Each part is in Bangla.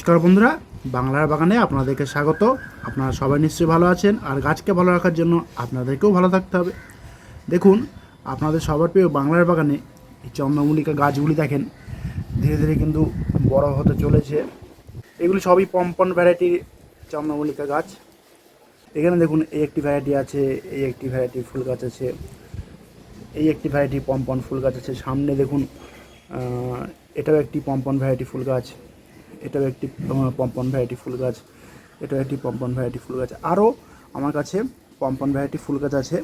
নমস্কার বন্ধুরা, বাংলার বাগানে আপনাদেরকে স্বাগত। আপনারা সবাই নিশ্চয়ই ভালো আছেন, আর গাছকে ভালো রাখার জন্য আপনাদেরকেও ভালো থাকতে হবে। দেখুন, আপনাদের সবার প্রিয় বাংলার বাগানে এই চন্দ্রমল্লিকা গাছগুলি দেখেন ধীরে ধীরে কিন্তু বড় হতে চলেছে। এগুলি সবই পম্পন ভ্যারাইটির চন্দ্রমল্লিকা গাছ। এখানে দেখুন, এই একটি ভ্যারাইটি আছে, এই একটি ভ্যারাইটি ফুল গাছ আছে, এই একটি ভ্যারাইটি পম্পন ফুল গাছ আছে। সামনে দেখুন, এটাও একটি পম্পন ভ্যারাইটি ফুল গাছ, এটাও একটি পম্পন ভ্যারাইটি ফুল গাছ, এটাও একটি পম্পন ভ্যারাইটি ফুল গাছ। আরও আমার কাছে পম্পন ভ্যারাইটি ফুল গাছ আছে,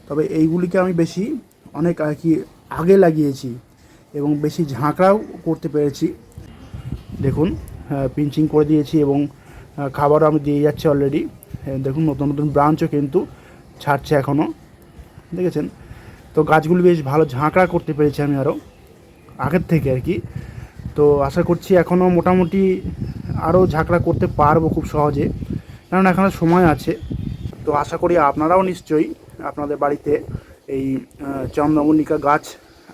তবে এইগুলিকে আমি বেশি অনেক আর কি আগে লাগিয়েছি এবং বেশি ঝাঁকড়াও করতে পেরেছি। দেখুন, পিঞ্চিং করে দিয়েছি এবং খাবারও আমি দিয়ে যাচ্ছি অলরেডি। দেখুন, নতুন নতুন ব্রাঞ্চও কিন্তু ছাড়ছে এখনও, দেখেছেন তো। গাছগুলি বেশ ভালো ঝাঁকড়া করতে পেরেছি আমি আরও আগের থেকে আর কি। তো আশা করছি এখনও মোটামুটি আরও ঝাঁকড়া করতে পারবো খুব সহজে, কারণ এখনও সময় আছে। তো আশা করি আপনারাও নিশ্চয়ই আপনাদের বাড়িতে এই চন্দ্রমল্লিকা গাছ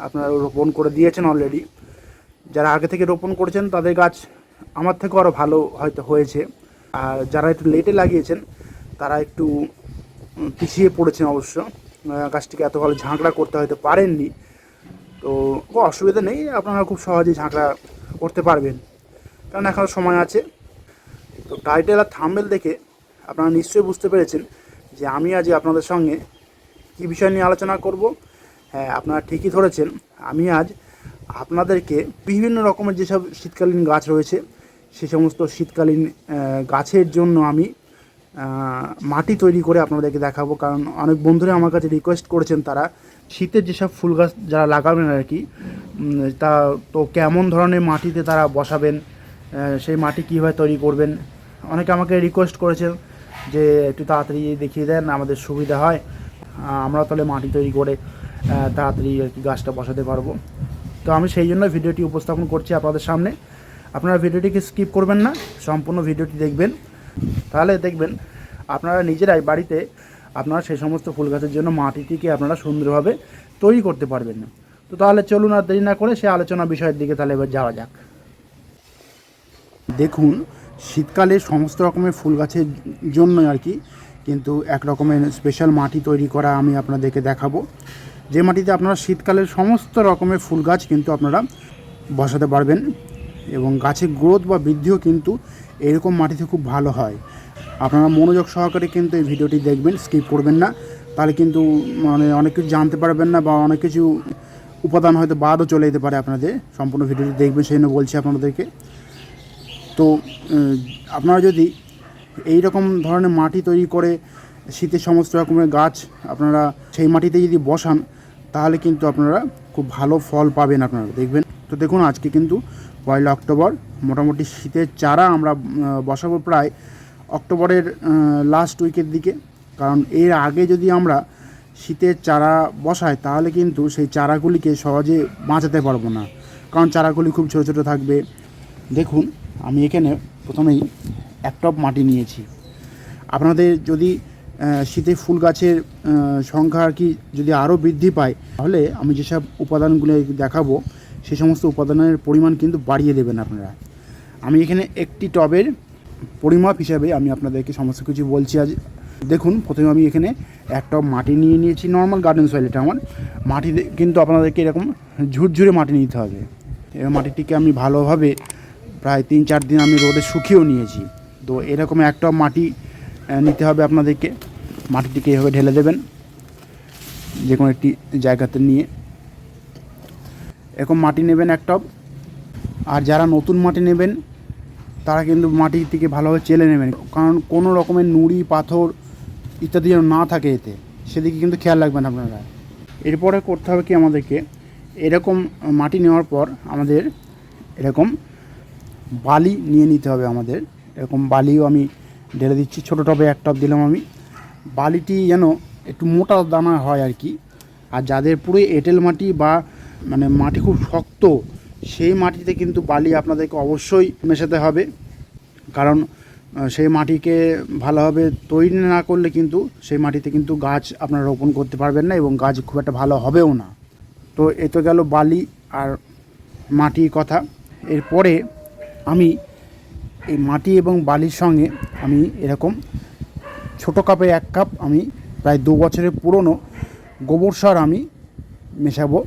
আপনারা রোপণ করে দিয়েছেন অলরেডি। যারা আগে থেকে রোপণ করেছেন তাদের গাছ আমার থেকেও আরও ভালো হয়তো হয়েছে, আর যারা একটু লেটে লাগিয়েছেন তারা একটু পিছিয়ে পড়েছেন অবশ্য। গাছটিকে এত ভালো ঝাঁকড়া করতে হয়তো পারেননি। তো অসুবিধা নেই, আপনারা খুব সহজেই ঝাঁকড়া করতে পারবেন, কারণ এখনও সময় আছে। তো টাইটেল আর থাম্বনেল দেখে আপনারা নিশ্চয়ই বুঝতে পেরেছেন যে আমি আজ আপনাদের সঙ্গে কী বিষয় নিয়ে আলোচনা করব। হ্যাঁ, আপনারা ঠিকই ধরেছেন, আমি আজ আপনাদেরকে বিভিন্ন রকমের যেসব শীতকালীন গাছ রয়েছে সে সমস্ত শীতকালীন গাছের জন্য আমি মাটি তৈরি করে আপনাদেরকে দেখাবো। কারণ অনেক বন্ধুরা আমার কাছে রিকোয়েস্ট করেছেন, তারা শীতের যেসব ফুল গাছ যারা লাগাবেন আর কি, তা তো কেমন ধরনের মাটিতে তারা বসাবেন, সেই মাটি কীভাবে তৈরি করবেন। অনেকে আমাকে রিকোয়েস্ট করেছেন যে একটু তাড়াতাড়ি দেখিয়ে দেন, আমাদের সুবিধা হয়, আমরা তাহলে মাটি তৈরি করে তাড়াতাড়ি আর কি গাছটা বসাতে পারবো। তো আমি সেই জন্য ভিডিওটি উপস্থাপন করছি আপনাদের সামনে। আপনারা ভিডিওটিকে স্কিপ করবেন না, সম্পূর্ণ ভিডিওটি দেখবেন, তাহলে দেখবেন আপনারা নিজেরাই বাড়িতে আপনারা সেই সমস্ত ফুল গাছের জন্য মাটিটিকে আপনারা সুন্দরভাবে তৈরি করতে পারবেন। তো তাহলে চলুন আর দেরি না করে সে আলোচনা বিষয়ের দিকে তাহলে এবার যাওয়া যাক। দেখুন, শীতকালে সমস্ত রকমের ফুল গাছের জন্য আর কি কিন্তু এক রকমের স্পেশাল মাটি তৈরি করা আমি আপনাদেরকে দেখাবো, যে মাটিতে আপনারা শীতকালের সমস্ত রকমের ফুল গাছ কিন্তু আপনারা বসাতে পারবেন এবং গাছের গ্রোথ বা বৃদ্ধিও কিন্তু এরকম মাটিতে খুব ভালো হয়। আপনারা মনোযোগ সহকারে কিন্তু এই ভিডিওটি দেখবেন, স্কিপ করবেন না, তাহলে কিন্তু মানে অনেক কিছু জানতে পারবেন না বা অনেক কিছু উপাদান হয়তো বাদও চলে যেতে পারে আপনাদের। সম্পূর্ণ ভিডিওটি দেখবেন সেই জন্য বলছি আপনাদেরকে। তো আপনারা যদি এই রকম ধরনের মাটি তৈরি করে শীতের সমস্ত রকমের গাছ আপনারা সেই মাটিতে যদি বসান, তাহলে কিন্তু আপনারা খুব ভালো ফল পাবেন আপনারা দেখবেন। তো দেখুন, আজকে কিন্তু 1 অক্টোবর, মোটামুটি শীতের চারা আমরা বসাবো প্রায় অক্টোবরের লাস্ট উইকের দিকে। কারণ এর আগে যদি আমরা শীতের চারা বসাই তাহলে কিন্তু সেই চারাগুলিকে সহজে বাঁচাতে পারবো না, কারণ চারাগুলি খুব ছোটো ছোটো থাকবে। দেখুন, আমি এখানে প্রথমেই 1 টব মাটি নিয়েছি। আপনাদের যদি শীতে ফুল গাছের সংখ্যা আর কি যদি আরও বৃদ্ধি পায়, তাহলে আমি যেসব উপাদানগুলো দেখাবো সেই সমস্ত উপাদানের পরিমাণ কিন্তু বাড়িয়ে দেবেন আপনারা। আমি এখানে একটি টবের পরিমাপ হিসাবে আমি আপনাদেরকে সমস্ত কিছু বলছি আজ। দেখুন, প্রথমে আমি এখানে 1 টব মাটি নিয়ে নিয়েছি, নর্মাল গার্ডেন সয়েল। এটা আমার মাটি কিন্তু আপনাদেরকে এরকম ঝুরঝুরে মাটি নিতে হবে। এবার মাটিটিকে আমি ভালোভাবে প্রায় 3-4 দিন আমি রোদে শুকিয়েও নিয়েছি। তো এরকম 1 টব মাটি নিতে হবে আপনাদেরকে। মাটিটিকে এভাবে ঢেলে দেবেন যে কোনো একটি জায়গাতে নিয়ে। এরকম মাটি নেবেন 1 টব। আর যারা নতুন মাটি নেবেন তারা কিন্তু মাটিটিকে ভালোভাবে চেলে নেবেন, কারণ কোনো রকমের নুড়ি পাথর ইত্যাদি যেন না থাকে এতে, সেদিকে কিন্তু খেয়াল রাখবেন আপনারা। এরপরে করতে হবে কি, আমাদেরকে এরকম মাটি নেওয়ার পর আমাদের এরকম বালি নিয়ে নিতে হবে। আমাদের এরকম বালিও আমি ঢেলে দিচ্ছি, ছোটো টবে 1 টব দিলাম আমি। বালিটি যেন একটু মোটা দানা হয় আর কি। আর যাদের পুরো এঁটেল মাটি বা মানে মাটি খুব শক্ত, সেই মাটিতে কিন্তু বালি আপনাদেরকে অবশ্যই মেশাতে হবে, কারণ সেই মাটিকে ভালোভাবে তৈরি না করলে কিন্তু সেই মাটিতে কিন্তু গাছ আপনারা রোপণ করতে পারবেন না এবং গাছ খুব একটা ভালো হবেও না। তো এ তো গেল বালি আর মাটির কথা। এরপরে আমি এই মাটি এবং বালির সঙ্গে আমি এরকম ছোটো কাপে 1 কাপ আমি প্রায় 2 বছরের পুরনো গোবর সার আমি মেশাবো।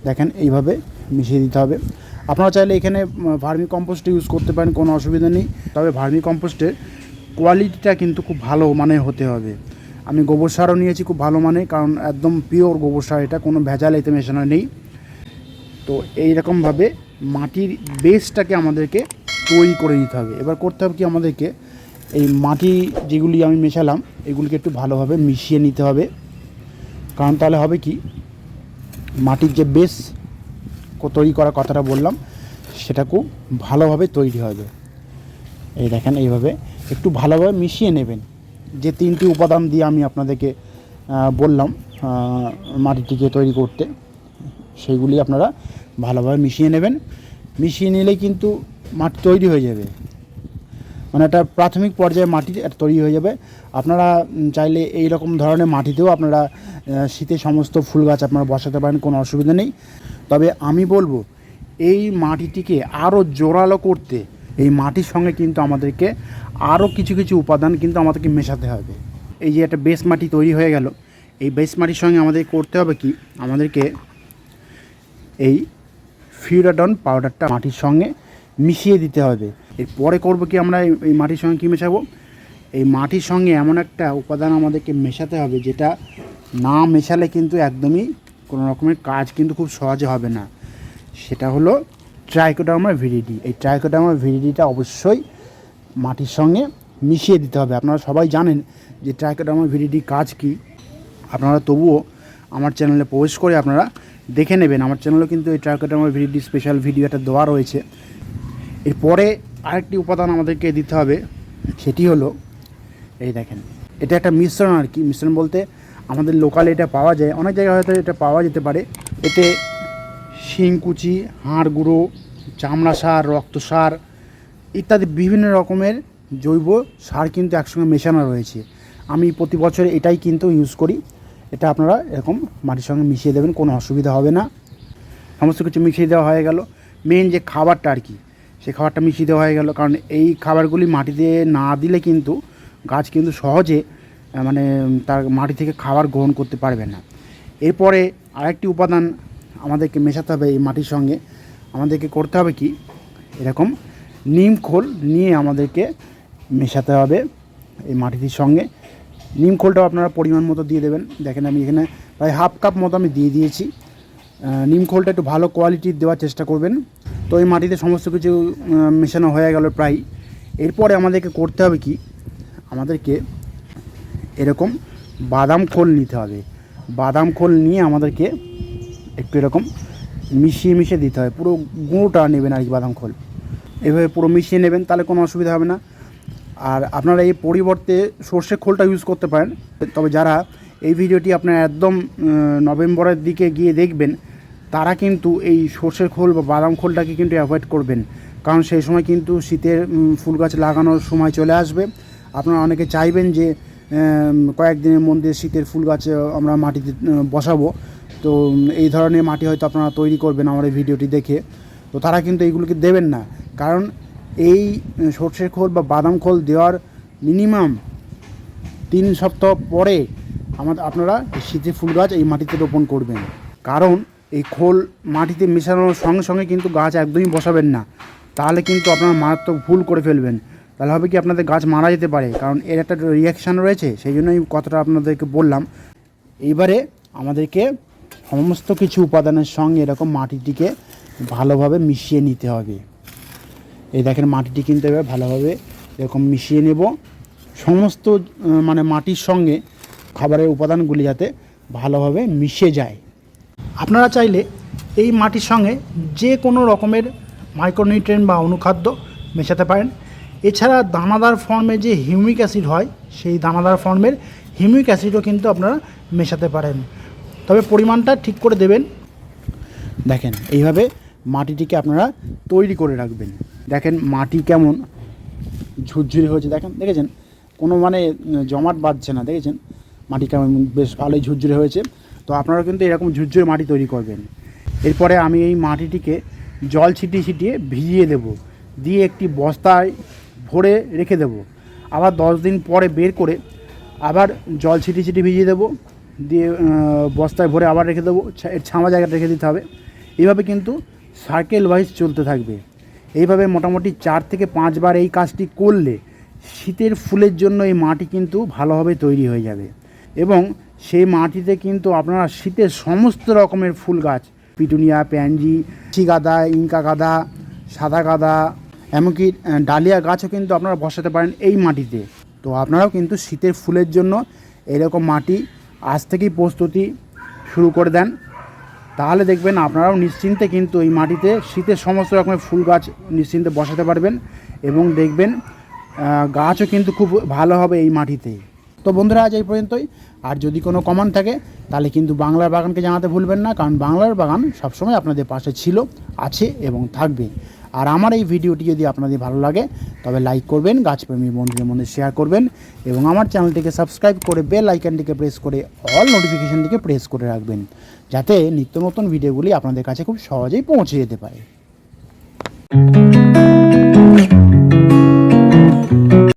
দেখেন এইভাবে মিশিয়ে দিতে হবে। আপনারা চাইলে এখানে ভার্মি কম্পোস্ট ইউজ করতে পারেন, কোনো অসুবিধা নেই। তবে ভার্মি কম্পোস্টের কোয়ালিটিটা কিন্তু খুব ভালো মানের হতে হবে। আমি গোবর সারও নিয়েছি খুব ভালো মানে, কারণ একদম পিওর গোবর সার, এটা কোনো ভেজাল এতে মেশানো নেই। তো এইরকমভাবে মাটির বেসটাকে আমাদেরকে তৈরি করে নিতে হবে। এবার করতে হবে কি, আমাদেরকে এই মাটি যেগুলি আমি মেশালাম এগুলিকে একটু ভালোভাবে মিশিয়ে নিতে হবে। কারণ তাহলে হবে কি, মাটির যে বেস তৈরি করার কথাটা বললাম সেটা খুব ভালোভাবে তৈরি হবে। এই দেখেন এইভাবে একটু ভালোভাবে মিশিয়ে নেবেন। যে 3টি উপাদান দিয়ে আমি আপনাদেরকে বললাম মাটিটিকে তৈরি করতে, সেইগুলি আপনারা ভালোভাবে মিশিয়ে নেবেন। মিশিয়ে নিলেই কিন্তু মাটি তৈরি হয়ে যাবে, মানে একটা প্রাথমিক পর্যায়ে মাটি তৈরি হয়ে যাবে। আপনারা চাইলে এই রকম ধরনের মাটিতেও আপনারা শীতে সমস্ত ফুল গাছ আপনারা বসাতে পারেন, কোনো অসুবিধা নেই। তবে আমি বলবো এই মাটিটিকে আরও জোরালো করতে এই মাটির সঙ্গে কিন্তু আমাদেরকে আরও কিছু কিছু উপাদান কিন্তু আমাদেরকে মেশাতে হবে। এই যে একটা বেস মাটি তৈরি হয়ে গেল, এই বেস মাটির সঙ্গে আমাদের করতে হবে কি, আমাদেরকে এই ফিউরাডন পাউডারটা মাটির সঙ্গে মিশিয়ে দিতে হবে। এরপরে করব কি, আমরা এই মাটির সঙ্গে কী মেশাবো, এই মাটির সঙ্গে এমন একটা উপাদান আমাদেরকে মেশাতে হবে যেটা না মেশালে কিন্তু একদমই কোনো রকমের কাজ কিন্তু খুব সহজে হবে না। সেটা হলো ট্রাইকোডার্মা ভিরিডি। এই ট্রাইকোডার্মা ভিরিডিটা অবশ্যই মাটির সঙ্গে মিশিয়ে দিতে হবে। আপনারা সবাই জানেন যে ট্রাইকোডার্মা ভিরিডি কাজ কি। আপনারা তবুও আমার চ্যানেলে প্রবেশ করে আপনারা দেখে নেবেন। আমার চ্যানেলে কিন্তু এই ট্রাইকোডার্মা ভিরিডি স্পেশাল ভিডিওটা দেওয়া রয়েছে। এরপরে আরেকটি উপাদান আমাদেরকে দিতে হবে, সেটি হলো এই দেখেন, এটা একটা মিশ্রণ আর কি। মিশ্রণ বলতে আমাদের লোকালে এটা পাওয়া যায়, অনেক জায়গায় হয়তো এটা পাওয়া যেতে পারে। এতে শিংকুচি, হাড় গুঁড়ো, চামড়া সার, রক্ত সার ইত্যাদি বিভিন্ন রকমের জৈব সার কিন্তু একসঙ্গে মেশানো রয়েছে। আমি প্রতি বছর এটাই কিন্তু ইউজ করি। এটা আপনারা এরকম মাটির সঙ্গে মিশিয়ে দেবেন, কোনো অসুবিধা হবে না। সমস্ত কিছু মিশিয়ে দেওয়া হয়ে গেল। মেন যে খাবারটা আর কি, সেই খাবারটা মিশিয়ে দেওয়া হয়ে গেল। কারণ এই খাবারগুলি মাটিতে না দিলে কিন্তু গাছ কিন্তু সহজে মানে তার মাটি থেকে খাবার গ্রহণ করতে পারবে না। এরপরে আরেকটি উপাদান আমাদেরকে মেশাতে হবে এই মাটির সঙ্গে। আমাদেরকে করতে হবে কি, এরকম নিম খোল নিয়ে আমাদেরকে মেশাতে হবে এই মাটিটির সঙ্গে। নিম খোলটাও আপনারা পরিমাণ মতো দিয়ে দেবেন। দেখেন আমি এখানে প্রায় 1/2 কাপ মতো আমি দিয়ে দিয়েছি। নিম খোলটা একটু ভালো কোয়ালিটির দেওয়ার চেষ্টা করবেন। তো এই মাটিতে সমস্ত কিছু মেশানো হয়ে গেল প্রায়। এরপরে আমাদেরকে করতে হবে কি, আমাদেরকে এরকম বাদাম খোল নিতে হবে। বাদাম খোল নিয়ে আমাদেরকে একটু এরকম মিশিয়ে দিতে হবে। পুরো গুঁড়োটা নেবেন আর কি, বাদাম খোল এভাবে পুরো মিশিয়ে নেবেন, তাহলে কোনো অসুবিধা হবে না। আর আপনারা এই পরিবর্তে সর্ষে খোলটা ইউজ করতে পারেন। তবে যারা এই ভিডিওটি আপনারা একদম নভেম্বরের দিকে গিয়ে দেখবেন, তারা কিন্তু এই সর্ষের খোল বা বাদাম খোলটাকে কিন্তু অ্যাভয়েড করবেন। কারণ সেই সময় কিন্তু শীতের ফুল গাছ লাগানোর সময় চলে আসবে। আপনারা অনেকে চাইবেন যে কয়েকদিনের মধ্যে শীতের ফুল গাছ আমরা মাটিতে বসাবো। তো এই ধরনের মাটি হয়তো আপনারা তৈরি করবেন আমার এই ভিডিওটি দেখে। তো তারা কিন্তু এইগুলোকে দেবেন না, কারণ এই সর্ষের খোল বা বাদাম খোল দেওয়ার মিনিমাম 3 সপ্তাহ পরে আপনারা শীতের ফুল গাছ এই মাটিতে রোপণ করবেন। কারণ এই খোল মাটিতে মেশানোর সঙ্গে সঙ্গে কিন্তু গাছ একদমই বসাবেন না, তাহলে কিন্তু আপনারা মারাত্মক ভুল করে ফেলবেন। তাহলে হবে কি, আপনাদের গাছ মারা যেতে পারে, কারণ এর একটা রিয়াকশান রয়েছে। সেই জন্যই কথাটা আপনাদেরকে বললাম। এইবারে আমাদেরকে সমস্ত কিছু উপাদানের সঙ্গে এরকম মাটিটিকে ভালোভাবে মিশিয়ে নিতে হবে। এই দেখেন মাটিটি কিন্তু এবার ভালোভাবে এরকম মিশিয়ে নেব, সমস্ত মানে মাটির সঙ্গে খাবারের উপাদানগুলি যাতে ভালোভাবে মিশে যায়। আপনারা চাইলে এই মাটির সঙ্গে যে কোনো রকমের মাইক্রোনিউট্রিয়েন্ট বা অনুখাদ্য মেশাতে পারেন। এছাড়া দানাদার ফর্মে যে হিউমিক অ্যাসিড হয়, সেই দানাদার ফর্মের হিউমিক অ্যাসিডও কিন্তু আপনারা মেশাতে পারেন। তবে পরিমাণটা ঠিক করে দেবেন। দেখেন এইভাবে মাটিটিকে আপনারা তৈরি করে রাখবেন। দেখেন মাটি কেমন ঝুরঝুরে হয়েছে, দেখেছেন কোনো মানে জমাট বাঁধছে না। দেখেছেন মাটি কেমন বেশ ভালোই ঝুরঝুরে হয়েছে। তো আপনারা কিন্তু এরকম ঝুরঝুরে মাটি তৈরি করবেন। এরপরে আমি এই মাটিটিকে জল ছিটিয়ে ভিজিয়ে দেব, দিয়ে একটি বস্তায় ভরে রেখে দেবো। আবার 10 দিন পরে বের করে আবার জল ছিটিয়ে ভিজিয়ে দেবো, দিয়ে বস্তায় ভরে আবার রেখে দেবো, এর ছামা জায়গাটা রেখে দিতে হবে। এইভাবে কিন্তু সার্কেল ওয়াইজ চলতে থাকবে। এইভাবে মোটামুটি 4 থেকে 5 বার এই কাজটি করলে শীতের ফুলের জন্য এই মাটি কিন্তু ভালোভাবে তৈরি হয়ে যাবে এবং সেই মাটিতে কিন্তু আপনারা শীতের সমস্ত রকমের ফুল গাছ, পিটুনিয়া, প্যানজি, গাঁদা, ইনকা গাঁদা, সাদা গাঁদা, এমনকি ডালিয়া গাছও কিন্তু আপনারা বসাতে পারেন এই মাটিতে। তো আপনারাও কিন্তু শীতের ফুলের জন্য এরকম মাটি আজ থেকেই প্রস্তুতি শুরু করে দেন, তাহলে দেখবেন আপনারাও নিশ্চিন্তে কিন্তু এই মাটিতে শীতের সমস্ত রকমের ফুল গাছ নিশ্চিন্তে বসাতে পারবেন এবং দেখবেন গাছও কিন্তু খুব ভালো হবে এই মাটিতে। তো বন্ধুরা, আজ এই পর্যন্তই। আর যদি কোনো কমেন্ট থাকে তাহলে কিন্তু বাংলার বাগানকে জানাতে ভুলবেন না, কারণ বাংলার বাগান সবসময় আপনাদের পাশে ছিল, আছে এবং থাকবে। আর আমার এই ভিডিওটি যদি আপনাদের ভালো লাগে তবে লাইক করবেন, গাছপ্রেমী বন্ধুদের মধ্যে শেয়ার করবেন এবং আমার চ্যানেলটিকে সাবস্ক্রাইব করে বেল আইকনটিকে প্রেস করে অল নোটিফিকেশনটিকে প্রেস করে রাখবেন, যাতে নিত্য নতুন ভিডিওগুলি আপনাদের কাছে খুব সহজেই পৌঁছে যেতে পারে।